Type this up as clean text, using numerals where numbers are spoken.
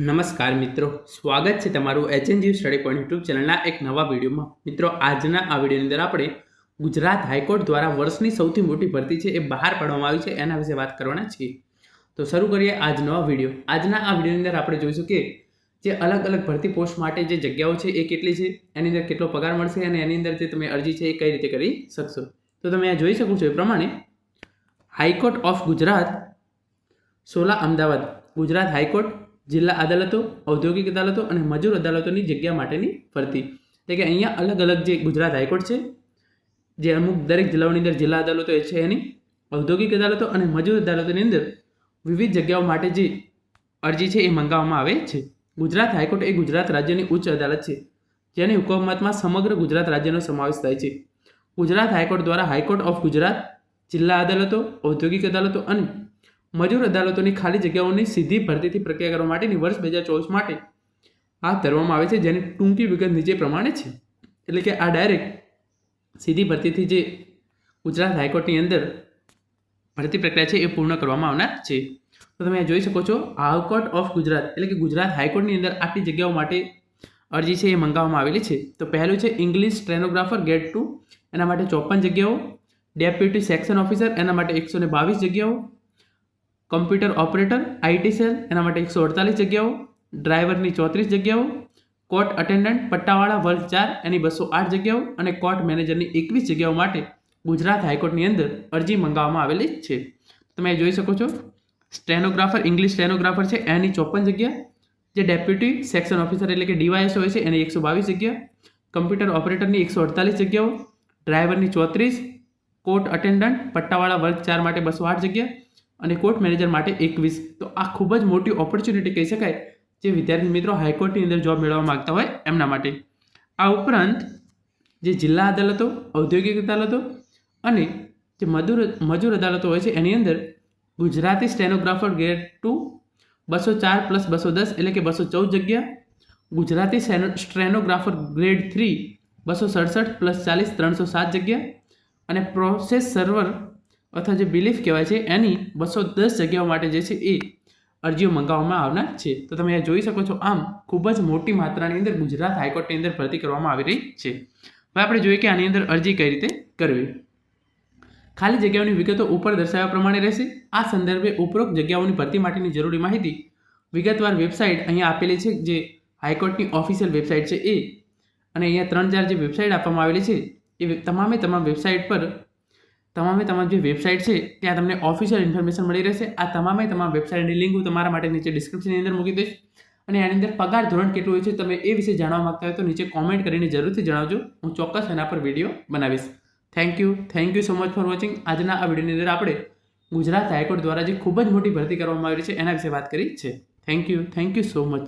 નમસ્કાર મિત્રો, સ્વાગત છે તમારું એચએનજી સ્ટડી પોઈન્ટ યુટ્યુબ ચેનલના એક નવા વિડીયોમાં. મિત્રો, આજના આ વિડીયોની અંદર આપણે ગુજરાત હાઈકોર્ટ દ્વારા વર્ષની સૌથી મોટી ભરતી છે એ બહાર પાડવામાં આવી છે એના વિશે વાત કરવાના છીએ. તો શરૂ કરીએ આજ નવા વિડીયો. આજના આ વિડીયોની અંદર આપણે જોઈશું કે જે અલગ અલગ ભરતી પોસ્ટ માટે જે જગ્યાઓ છે એ કેટલી છે, એની અંદર કેટલો પગાર મળશે અને એની અંદર જે તમે અરજી છે એ કઈ રીતે કરી શકશો. તો તમે આ જોઈ શકો છો એ પ્રમાણે high court of Gujarat, Sola, Ahmedabad, Gujarat high court, જિલ્લા અદાલતો, ઔદ્યોગિક અદાલતો અને મજૂર અદાલતોની જગ્યા માટેની ભરતી. એટલે કે અહીંયા અલગ અલગ જે ગુજરાત હાઈકોર્ટ છે, જે અમુક દરેક જિલ્લાઓની અંદર જિલ્લા અદાલતો છે એની, ઔદ્યોગિક અદાલતો અને મજૂર અદાલતોની અંદર વિવિધ જગ્યાઓ માટે જે અરજી છે એ મંગાવવામાં આવે છે. ગુજરાત હાઈકોર્ટ એ ગુજરાત રાજ્યની ઉચ્ચ અદાલત છે, જેની હુકુમતમાં સમગ્ર ગુજરાત રાજ્યનો સમાવેશ થાય છે. ગુજરાત હાઈકોર્ટ દ્વારા હાઈકોર્ટ ઓફ ગુજરાત, જિલ્લા અદાલતો, ઔદ્યોગિક અદાલતો અને મજૂર અદાલતોની ખાલી જગ્યાઓની સીધી ભરતીથી પ્રક્રિયા કરવા માટેની વર્ષ 2024 માટે હાથ ધરવામાં આવે છે, જેની ટૂંકી વિગત નીચે પ્રમાણે છે. એટલે કે આ ડાયરેક્ટ સીધી ભરતીથી જે ગુજરાત હાઈકોર્ટની અંદર ભરતી પ્રક્રિયા છે એ પૂર્ણ કરવામાં આવનાર છે. તો તમે જોઈ શકો છો, હાઈકોર્ટ ઓફ ગુજરાત એટલે કે ગુજરાત હાઈકોર્ટની અંદર આટલી જગ્યાઓ માટે અરજી છે એ મંગાવવામાં આવેલી છે. તો પહેલું છે ઇંગ્લિશ સ્ટેનોગ્રાફર ગ્રેડ 2, એના માટે 54 જગ્યાઓ. ડેપ્યુટી સેક્શન ઓફિસર, એના માટે 122 જગ્યાઓ. કમ્પ્યુટર ઓપરેટર આઈટી સેલ, એના માટે 148 જગ્યાઓ. ડ્રાઈવરની 34 જગ્યાઓ. કોર્ટ અટેન્ડન્ટ પટ્ટાવાળા વર્ગ 4, એની 208 જગ્યાઓ. અને કોર્ટ મેનેજરની 21 જગ્યાઓ માટે ગુજરાત હાઈકોર્ટની અંદર અરજી મંગાવવામાં આવેલી છે. તમે જોઈ શકો છો, સ્ટેનોગ્રાફર, ઇંગ્લિશ સ્ટેનોગ્રાફર છે એની 54 જગ્યા. જે ડેપ્યુટી સેક્શન ઓફિસર એટલે કે ડીવાયએસઓ હોય છે એની 122 જગ્યા. કમ્પ્યુટર ઓપરેટરની 148 જગ્યાઓ. ડ્રાઈવરની 34. કોર્ટ અટેન્ડન્ટ પટ્ટાવાળા વર્ગ 4 માટે 208 જગ્યા અને કોર્ટ મેનેજર માટે 21. તો આ ખૂબ જ મોટી ઓપોર્ચ્યુનિટી કહી શકાય જે વિદ્યાર્થી મિત્રો હાઈકોર્ટની અંદર જોબ મેળવવા માગતા હોય એમના માટે. આ ઉપરાંત જે જિલ્લા અદાલતો, ઔદ્યોગિક અદાલતો અને જે મજૂર અદાલતો હોય છે એની અંદર ગુજરાતી સ્ટેનોગ્રાફર ગ્રેડ 2 204 + 210 એટલે કે 214 જગ્યા. ગુજરાતી સ્ટેનોગ્રાફર ગ્રેડ 3 267 + 40 307 જગ્યા. અને પ્રોસેસ સર્વર અથવા જે બિલીફ કહેવાય છે એની 210 જગ્યાઓ માટે જે છે એ અરજીઓ મંગાવવામાં આવનાર છે. તો તમે આ જોઈ શકો છો, આમ ખૂબ જ મોટી માત્રાની અંદર ગુજરાત હાઈકોર્ટની અંદર ભરતી કરવામાં આવી રહી છે. હવે આપણે જોઈએ કે આની અંદર અરજી કઈ રીતે કરવી. ખાલી જગ્યાઓની વિગતો ઉપર દર્શાવ્યા પ્રમાણે રહેશે. આ સંદર્ભે ઉપરોક્ત જગ્યાઓની ભરતી માટેની જરૂરી માહિતી વિગતવાર વેબસાઇટ અહીંયા આપેલી છે, જે હાઈકોર્ટની ઓફિશિયલ વેબસાઇટ છે એ. અને અહીંયા 3-4 જે વેબસાઇટ આપવામાં આવેલી છે એ તમામ વેબસાઇટ પર તમામ જે વેબસાઇટ છે ત્યાં તમને ઓફિશિયલ ઇન્ફોર્મેશન મળી રહેશે. આ તમામ વેબસાઇટની લિંક હું તમારા માટે નીચે ડિસ્ક્રિપ્શનની અંદર મૂકી દઈશ. અને આની અંદર પગાર ધોરણ કેટલું હોય છે તમે એ વિશે જાણવા માંગતા હોય તો નીચે કોમેન્ટ કરીને જરૂરથી જણાવજો. હું ચોક્કસ એના પર વિડીયો બનાવીશ. Thank you so much for watching. આજના આ વિડીયોની અંદર આપણે ગુજરાત હાઈકોર્ટ દ્વારા જે ખૂબ જ મોટી ભરતી કરવામાં આવી છે એના વિશે વાત કરી છે. Thank you so much.